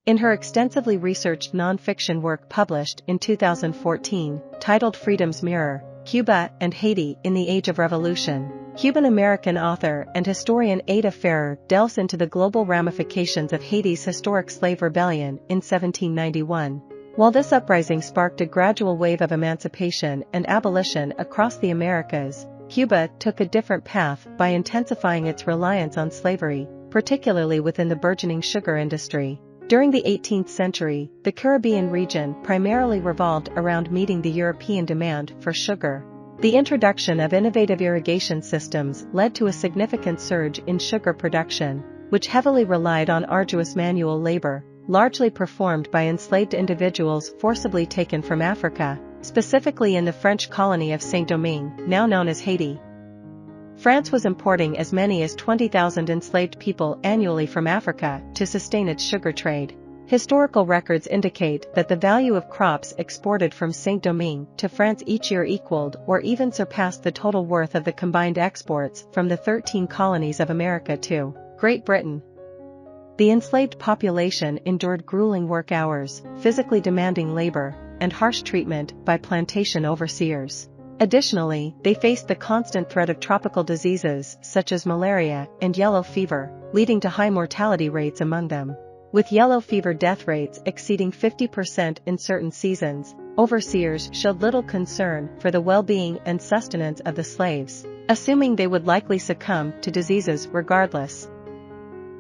In her extensively researched non-fiction work published in 2014, titled Freedom's Mirror, Cuba and Haiti in the Age of Revolution, Cuban-American author and historian Ada Ferrer delves into the global ramifications of Haiti's historic slave rebellion in 1791. While this uprising sparked a gradual wave of emancipation and abolition across the Americas, Cuba took a different path by intensifying its reliance on slavery, particularly within the burgeoning sugar industry. During the 18th century, the Caribbean region primarily revolved around meeting the European demand for sugar. The introduction of innovative irrigation systems led to a significant surge in sugar production, which heavily relied on arduous manual labor, largely performed by enslaved individuals forcibly taken from Africa, specifically in the French colony of Saint-Domingue, now known as Haiti. France was importing as many as 20,000 enslaved people annually from Africa to sustain its sugar trade. Historical records indicate that the value of crops exported from Saint-Domingue to France each year equaled or even surpassed the total worth of the combined exports from the 13 colonies of America to Great Britain. The enslaved population endured grueling work hours, physically demanding labor, and harsh treatment by plantation overseers. Additionally, they faced the constant threat of tropical diseases such as malaria and yellow fever, leading to high mortality rates among them. With yellow fever death rates exceeding 50% in certain seasons, overseers showed little concern for the well-being and sustenance of the slaves, assuming they would likely succumb to diseases regardless.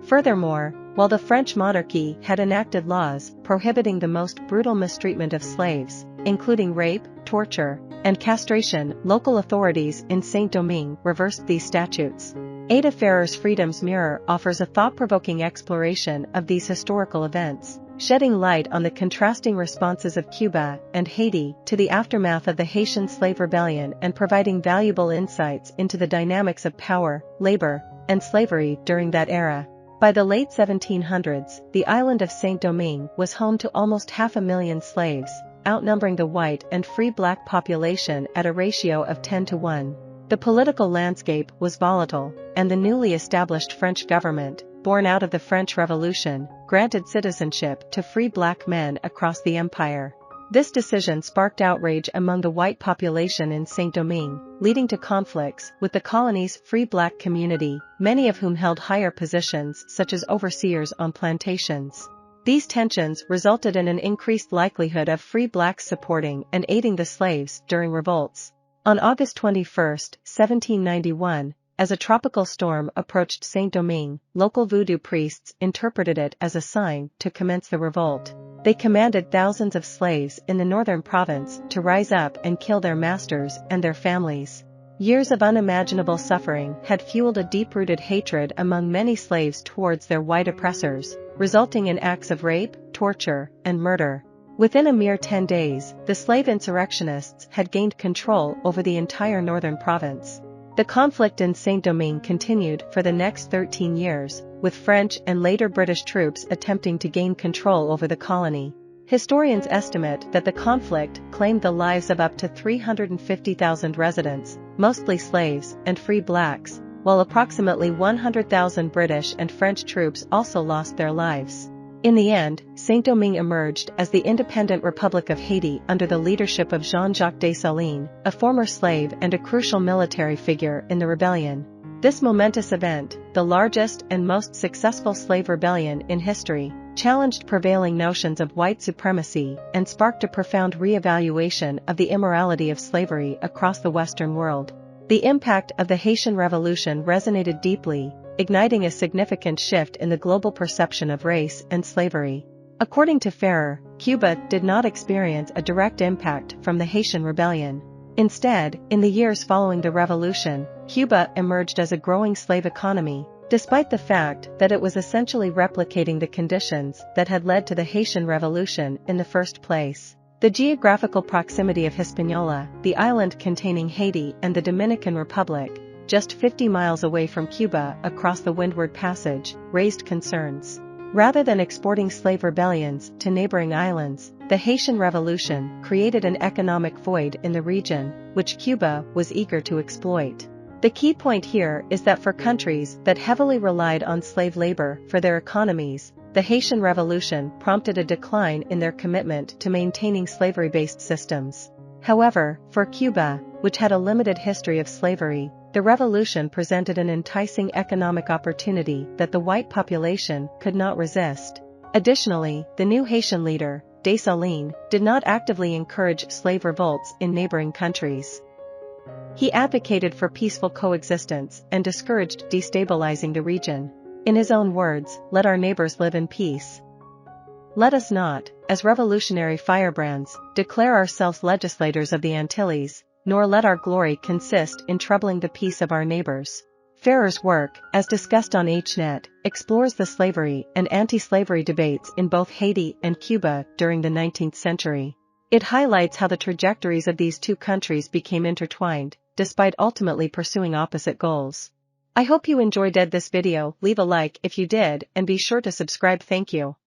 Furthermore, while the French monarchy had enacted laws prohibiting the most brutal mistreatment of slaves, including rape, torture, and castration, local authorities in Saint-Domingue reversed these statutes. Ada Ferrer's Freedom's Mirror offers a thought-provoking exploration of these historical events, shedding light on the contrasting responses of Cuba and Haiti to the aftermath of the Haitian slave rebellion and providing valuable insights into the dynamics of power, labor, and slavery during that era. By the late 1700s, the island of Saint-Domingue was home to almost 500,000 slaves, outnumbering the white and free black population at a ratio of 10-1. The political landscape was volatile, and the newly established French government, born out of the French Revolution, granted citizenship to free black men across the empire. This decision sparked outrage among the white population in Saint-Domingue, leading to conflicts with the colony's free black community, many of whom held higher positions such as overseers on plantations. These tensions resulted in an increased likelihood of free blacks supporting and aiding the slaves during revolts. On August 21, 1791, as a tropical storm approached Saint-Domingue, local voodoo priests interpreted it as a sign to commence the revolt. They commanded thousands of slaves in the northern province to rise up and kill their masters and their families. Years of unimaginable suffering had fueled a deep-rooted hatred among many slaves towards their white oppressors, resulting in acts of rape, torture, and murder. Within a mere 10 days, the slave insurrectionists had gained control over the entire northern province. The conflict in Saint-Domingue continued for the next 13 years, with French and later British troops attempting to gain control over the colony. Historians estimate that the conflict claimed the lives of up to 350,000 residents, mostly slaves and free blacks, while approximately 100,000 British and French troops also lost their lives. In the end, Saint-Domingue emerged as the independent Republic of Haiti under the leadership of Jean-Jacques Dessalines, a former slave and a crucial military figure in the rebellion. This momentous event, the largest and most successful slave rebellion in history, challenged prevailing notions of white supremacy and sparked a profound re-evaluation of the immorality of slavery across the Western world. The impact of the Haitian Revolution resonated deeply, igniting a significant shift in the global perception of race and slavery. According to Ferrer, Cuba did not experience a direct impact from the Haitian Rebellion. Instead, in the years following the revolution, Cuba emerged as a growing slave economy, despite the fact that it was essentially replicating the conditions that had led to the Haitian Revolution in the first place. The geographical proximity of Hispaniola, the island containing Haiti and the Dominican Republic, just 50 miles away from Cuba across the Windward Passage, raised concerns. Rather than exporting slave rebellions to neighboring islands, the Haitian Revolution created an economic void in the region, which Cuba was eager to exploit. The key point here is that for countries that heavily relied on slave labor for their economies, the Haitian Revolution prompted a decline in their commitment to maintaining slavery-based systems. However, for Cuba, which had a limited history of slavery, the revolution presented an enticing economic opportunity that the white population could not resist. Additionally, the new Haitian leader, Dessalines, did not actively encourage slave revolts in neighboring countries. He advocated for peaceful coexistence and discouraged destabilizing the region. In his own words, "Let our neighbors live in peace. Let us not, as revolutionary firebrands, declare ourselves legislators of the Antilles, nor let our glory consist in troubling the peace of our neighbors." Ferrer's work, as discussed on HNet, explores the slavery and anti-slavery debates in both Haiti and Cuba during the 19th century. It highlights how the trajectories of these two countries became intertwined, despite ultimately pursuing opposite goals. I hope you enjoyed this video. Leave a like if you did and be sure to subscribe. Thank you.